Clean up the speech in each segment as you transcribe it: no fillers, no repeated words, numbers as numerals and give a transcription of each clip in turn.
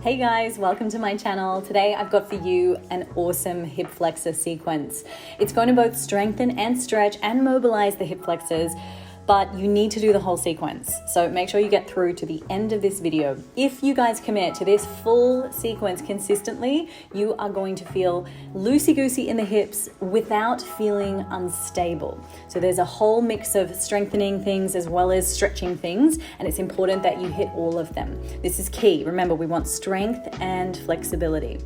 Hey guys, welcome to my channel. Today I've got for you an awesome hip flexor sequence. It's going to both strengthen and stretch and mobilize the hip flexors, but you need to do the whole sequence. So make sure you get through to the end of this video. If you guys commit to this full sequence consistently, you are going to feel loosey-goosey in the hips without feeling unstable. So there's a whole mix of strengthening things as well as stretching things, and it's important that you hit all of them. This is key. Remember, we want strength and flexibility.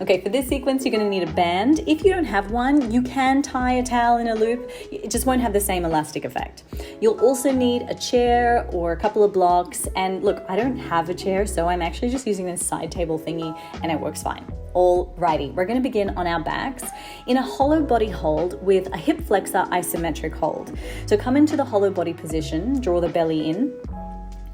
Okay, for this sequence, you're gonna need a band. If you don't have one, you can tie a towel in a loop. It just won't have the same elastic effect. You'll also need a chair or a couple of blocks. And look, I don't have a chair, so I'm actually just using this side table thingy and it works fine. Alrighty, we're gonna begin on our backs in a hollow body hold with a hip flexor isometric hold. So come into the hollow body position, draw the belly in.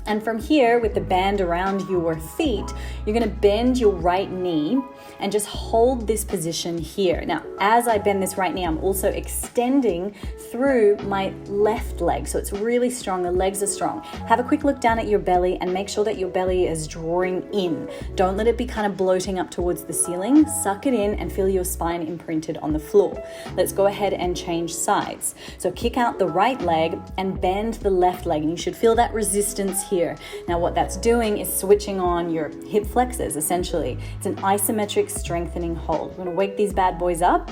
And from here, with the band around your feet, you're gonna bend your right knee and just hold this position here. Now, as I bend this right knee, I'm also extending through my left leg. So it's really strong, the legs are strong. Have a quick look down at your belly and make sure that your belly is drawing in. Don't let it be kind of bloating up towards the ceiling. Suck it in and feel your spine imprinted on the floor. Let's go ahead and change sides. So kick out the right leg and bend the left leg. And you should feel that resistance here. Now what that's doing is switching on your hip flexors, essentially. It's an isometric strengthening hold. We're gonna wake these bad boys up.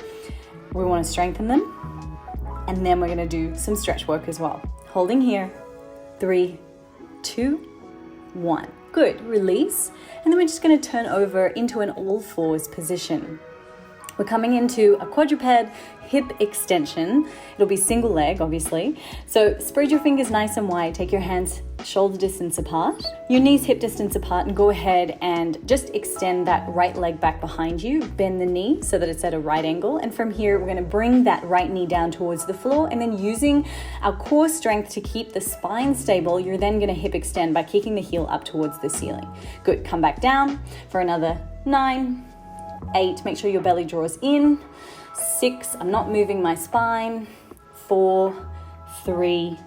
We wanna strengthen them. And then we're gonna do some stretch work as well. Holding here, 3, 2, 1. Good, release. And then we're just gonna turn over into an all fours position. We're coming into a quadruped hip extension. It'll be single leg, obviously. So spread your fingers nice and wide. Take your hands shoulder distance apart, your knees hip distance apart, and go ahead and just extend that right leg back behind you. Bend the knee so that it's at a right angle. And from here, we're gonna bring that right knee down towards the floor. And then using our core strength to keep the spine stable, you're then gonna hip extend by kicking the heel up towards the ceiling. Good, come back down for another 9, 8, make sure your belly draws in. 6, I'm not moving my spine. 4, 3,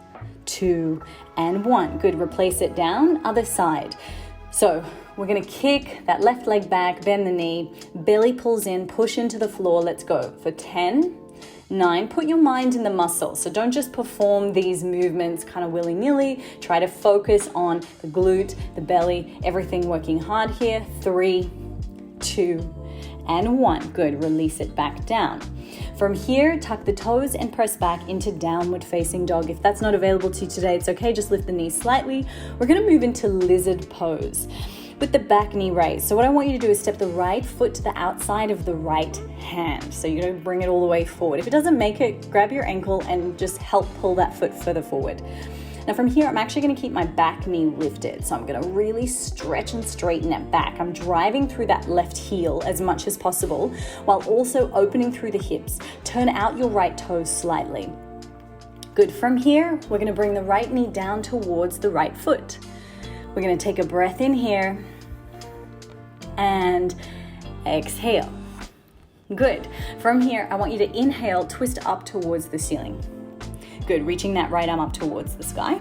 2, and 1. Good, replace it down, other side. So we're gonna kick that left leg back, bend the knee, belly pulls in, push into the floor. Let's go for 10, 9, put your mind in the muscle. So don't just perform these movements kind of willy-nilly. Try to focus on the glute, the belly, everything working hard here. 3, 2, and 1. Good, release it back down. From here, tuck the toes and press back into downward facing dog. If that's not available to you today, it's okay, just lift the knees slightly. We're gonna move into lizard pose with the back knee raised. So what I want you to do is step the right foot to the outside of the right hand. So you're gonna bring it all the way forward. If it doesn't make it, grab your ankle and just help pull that foot further forward. Now from here, I'm actually gonna keep my back knee lifted. So I'm gonna really stretch and straighten it back. I'm driving through that left heel as much as possible while also opening through the hips. Turn out your right toes slightly. Good, from here, we're gonna bring the right knee down towards the right foot. We're gonna take a breath in here and exhale. Good, from here, I want you to inhale, twist up towards the ceiling. Good, reaching that right arm up towards the sky.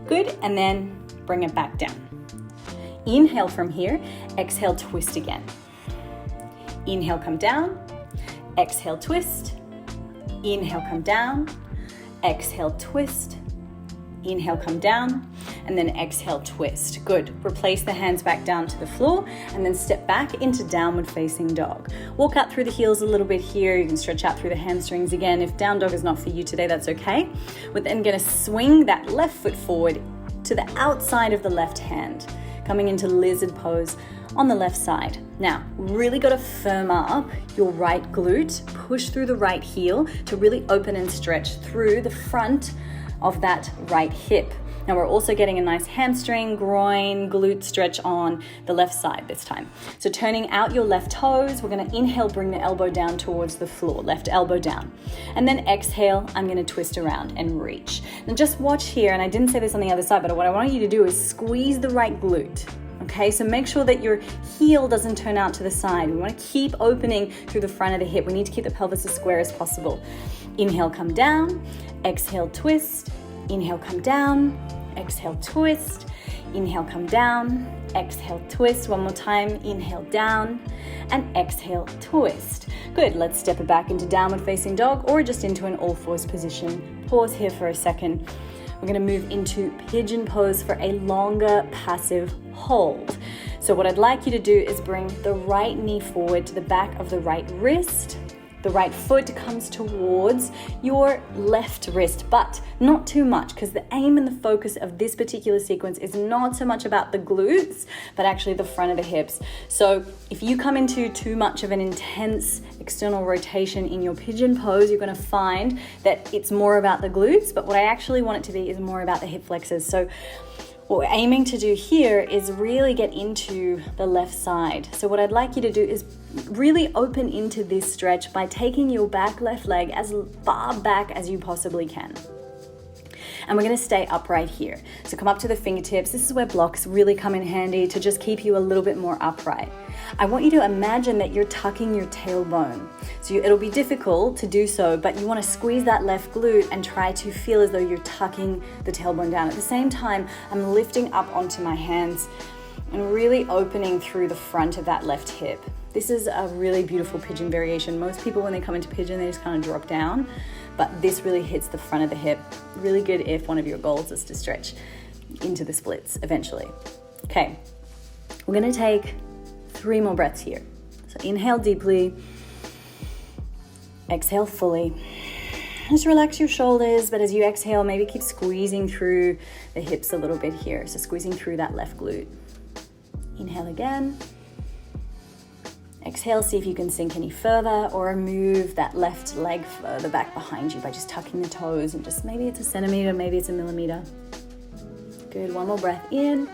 Good, and then bring it back down. Inhale from here, exhale, twist again. Inhale, come down, exhale, twist. Inhale, come down, exhale, twist. Inhale, come down, and then exhale, twist. Good, replace the hands back down to the floor, and then step back into downward facing dog. Walk out through the heels a little bit here. You can stretch out through the hamstrings again. If down dog is not for you today, that's okay. We're then gonna swing that left foot forward to the outside of the left hand, coming into lizard pose on the left side. Now, really gotta firm up your right glute, push through the right heel to really open and stretch through the front of that right hip. Now we're also getting a nice hamstring, groin, glute stretch on the left side this time. So turning out your left toes, we're gonna inhale, bring the elbow down towards the floor, left elbow down. And then exhale, I'm gonna twist around and reach. Now just watch here, and I didn't say this on the other side, but what I want you to do is squeeze the right glute. Okay, so make sure that your heel doesn't turn out to the side. We wanna keep opening through the front of the hip. We need to keep the pelvis as square as possible. Inhale, come down, exhale, twist. Inhale, come down, exhale, twist. Inhale, come down. Exhale, twist. One more time. Inhale, down. And exhale, twist. Good. Let's step it back into downward facing dog or just into an all fours position. Pause here for a second. We're going to move into pigeon pose for a longer passive hold. So what I'd like you to do is bring the right knee forward to the back of the right wrist. The right foot comes towards your left wrist, but not too much, because the aim and the focus of this particular sequence is not so much about the glutes, but actually the front of the hips. So if you come into too much of an intense external rotation in your pigeon pose, you're going to find that it's more about the glutes, but what I actually want it to be is more about the hip flexors. So what we're aiming to do here is really get into the left side. So what I'd like you to do is really open into this stretch by taking your back left leg as far back as you possibly can. And we're going to stay upright here. So come up to the fingertips. This is where blocks really come in handy to just keep you a little bit more upright. I want you to imagine that you're tucking your tailbone. So it'll be difficult to do so, but you want to squeeze that left glute and try to feel as though you're tucking the tailbone down. At the same time, I'm lifting up onto my hands and really opening through the front of that left hip. This is a really beautiful pigeon variation. Most people, when they come into pigeon, they just kind of drop down, but this really hits the front of the hip. Really good if one of your goals is to stretch into the splits eventually. Okay, we're going to take 3 more breaths here. So inhale deeply, exhale fully. Just relax your shoulders, but as you exhale, maybe keep squeezing through the hips a little bit here. So squeezing through that left glute. Inhale again. Exhale, see if you can sink any further or move that left leg further back behind you by just tucking the toes and just maybe it's a centimeter, maybe it's a millimeter. Good, one more breath in.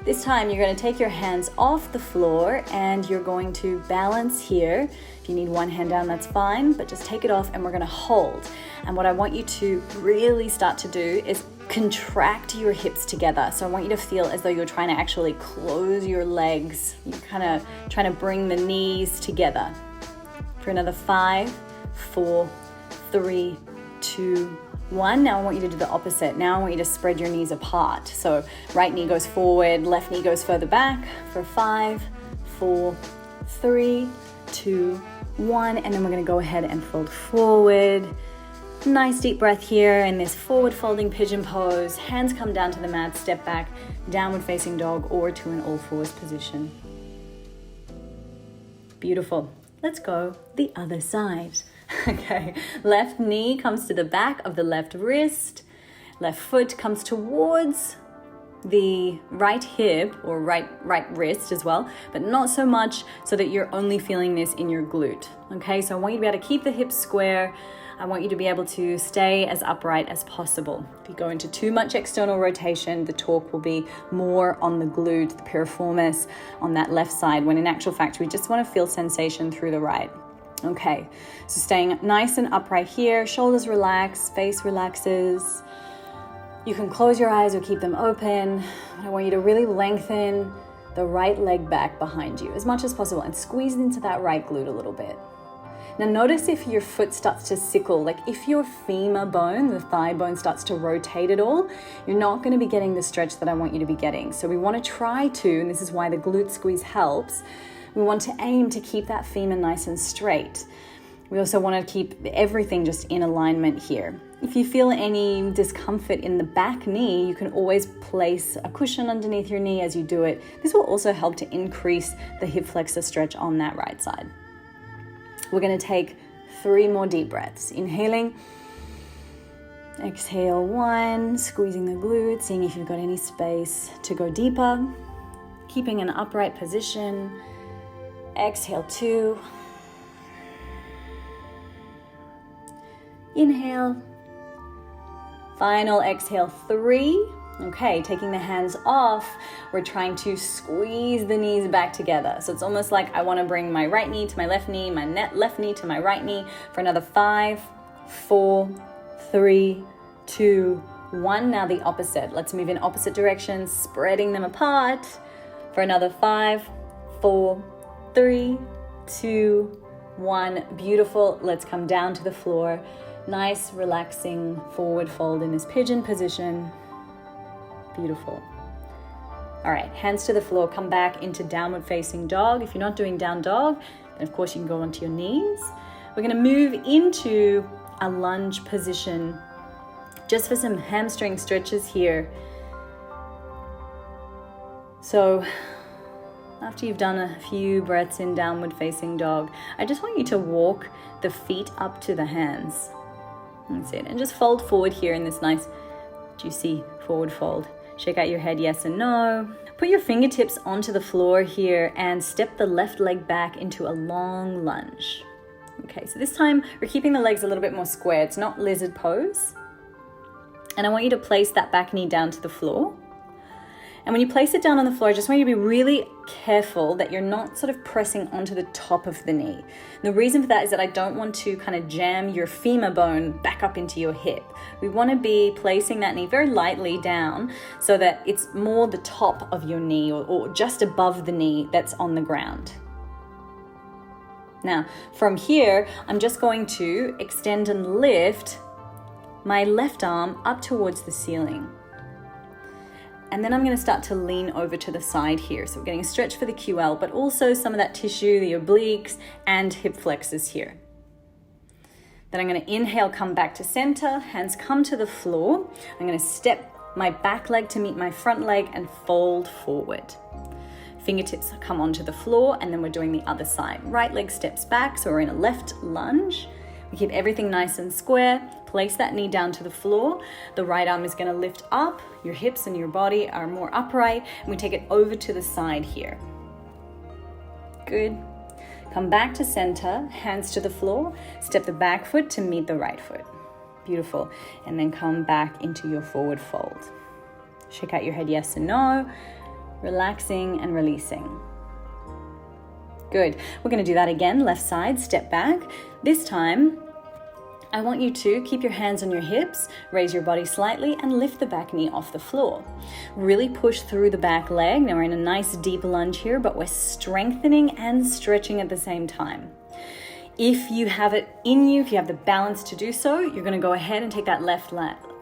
This time you're going to take your hands off the floor and you're going to balance here. If you need one hand down, that's fine, but just take it off and we're going to hold. And what I want you to really start to do is contract your hips together. So I want you to feel as though you're trying to actually close your legs. You're kind of trying to bring the knees together. For another 5, 4, 3, 2, 1. Now I want you to do the opposite. Now I want you to spread your knees apart. So right knee goes forward, left knee goes further back for 5, 4, 3, 2, 1. And then we're going to go ahead and fold forward. Nice deep breath here in this forward folding pigeon pose. Hands come down to the mat, step back, downward facing dog or to an all fours position. Beautiful. Let's go the other side. Okay, left knee comes to the back of the left wrist. Left foot comes towards the right hip or right wrist as well, but not so much so that you're only feeling this in your glute. Okay, so I want you to be able to keep the hips square. I want you to be able to stay as upright as possible. If you go into too much external rotation, the torque will be more on the glute, the piriformis, on that left side, when in actual fact, we just want to feel sensation through the right. Okay, so staying nice and upright here, shoulders relax, face relaxes. You can close your eyes or keep them open. I want you to really lengthen the right leg back behind you as much as possible and squeeze into that right glute a little bit. Now notice if your foot starts to sickle, like if your femur bone, the thigh bone starts to rotate at all, you're not going to be getting the stretch that I want you to be getting. So we want to try to, and this is why the glute squeeze helps, we want to aim to keep that femur nice and straight. We also want to keep everything just in alignment here. If you feel any discomfort in the back knee, you can always place a cushion underneath your knee as you do it. This will also help to increase the hip flexor stretch on that right side. We're going to take 3 more deep breaths. Inhaling. Exhale 1, squeezing the glutes, seeing if you've got any space to go deeper. Keeping an upright position. Exhale 2. Inhale. Final exhale 3. Okay, taking the hands off, we're trying to squeeze the knees back together. So it's almost like I want to bring my right knee to my left knee, my left knee to my right knee for another 5, 4, 3, 2, 1. Now the opposite. Let's move in opposite directions, spreading them apart for another 5, 4, 3, 2, 1. Beautiful. Let's come down to the floor. Nice, relaxing forward fold in this pigeon position. Beautiful. All right, hands to the floor, come back into downward facing dog. If you're not doing down dog, then of course you can go onto your knees. We're gonna move into a lunge position just for some hamstring stretches here. So after you've done a few breaths in downward facing dog, I just want you to walk the feet up to the hands. That's it. And just fold forward here in this nice juicy forward fold. Shake out your head yes and no. Put your fingertips onto the floor here and step the left leg back into a long lunge. Okay, so this time we're keeping the legs a little bit more square. It's not lizard pose. And I want you to place that back knee down to the floor. And when you place it down on the floor, I just want you to be really careful that you're not sort of pressing onto the top of the knee. And the reason for that is that I don't want to kind of jam your femur bone back up into your hip. We want to be placing that knee very lightly down so that it's more the top of your knee or just above the knee that's on the ground. Now, from here, I'm just going to extend and lift my left arm up towards the ceiling. And then I'm going to start to lean over to the side here. So we're getting a stretch for the QL, but also some of that tissue, the obliques and hip flexors here. Then I'm going to inhale, come back to center, hands come to the floor. I'm going to step my back leg to meet my front leg and fold forward. Fingertips come onto the floor, and then we're doing the other side. Right leg steps back, so we're in a left lunge. We keep everything nice and square. Place that knee down to the floor. The right arm is going to lift up. Your hips and your body are more upright. And we take it over to the side here. Good. Come back to center, hands to the floor. Step the back foot to meet the right foot. Beautiful. And then come back into your forward fold. Shake out your head yes and no. Relaxing and releasing. Good. We're going to do that again. Left side, step back. This time, I want you to keep your hands on your hips, raise your body slightly, and lift the back knee off the floor. Really push through the back leg. Now we're in a nice deep lunge here, but we're strengthening and stretching at the same time. If you have it in you, if you have the balance to do so, you're going to go ahead and take that left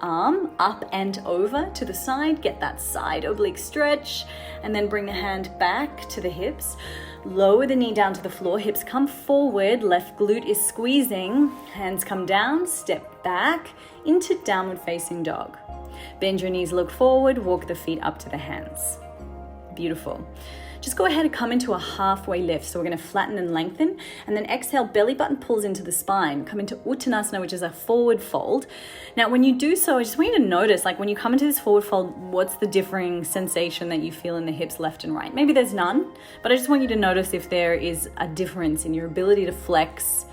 arm up and over to the side, get that side oblique stretch, and then bring the hand back to the hips. Lower the knee down to the floor, hips come forward, left glute is squeezing, hands come down, step back into downward facing dog. Bend your knees, look forward, walk the feet up to the hands. Beautiful. Just go ahead and come into a halfway lift. So we're going to flatten and lengthen, and then exhale, belly button pulls into the spine. Come into Uttanasana, which is a forward fold. Now, when you do so, I just want you to notice, like when you come into this forward fold, what's the differing sensation that you feel in the hips left and right? Maybe there's none, but I just want you to notice if there is a difference in your ability to flex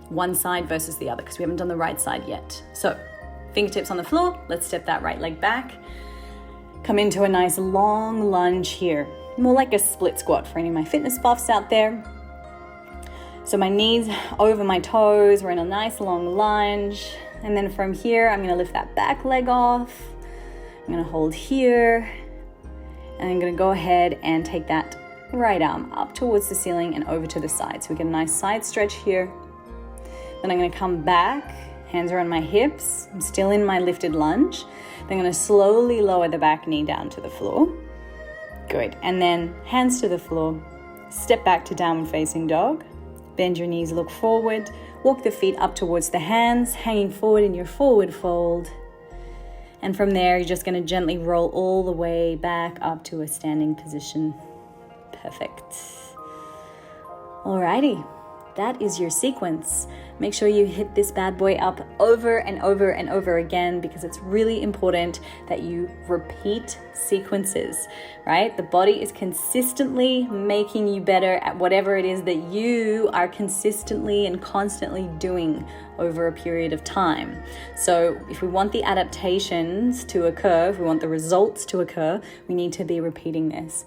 one side versus the other, because we haven't done the right side yet. So fingertips on the floor. Let's step that right leg back. Come into a nice long lunge here. More like a split squat for any of my fitness buffs out there. So my knees over my toes, we're in a nice long lunge. And then from here, I'm gonna lift that back leg off. I'm gonna hold here. And I'm gonna go ahead and take that right arm up towards the ceiling and over to the side. So we get a nice side stretch here. Then I'm gonna come back, hands are on my hips. I'm still in my lifted lunge. Then I'm gonna slowly lower the back knee down to the floor. Good. And then hands to the floor, step back to downward facing dog, bend your knees, look forward, walk the feet up towards the hands, hanging forward in your forward fold. And from there, you're just going to gently roll all the way back up to a standing position. Perfect. Alrighty. That is your sequence. Make sure you hit this bad boy up over and over and over again, because it's really important that you repeat sequences, right? The body is consistently making you better at whatever it is that you are consistently and constantly doing over a period of time. So if we want the adaptations to occur, if we want the results to occur, we need to be repeating this.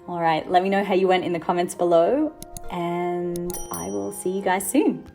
All right, let me know how you went in the comments below, and I will see you guys soon.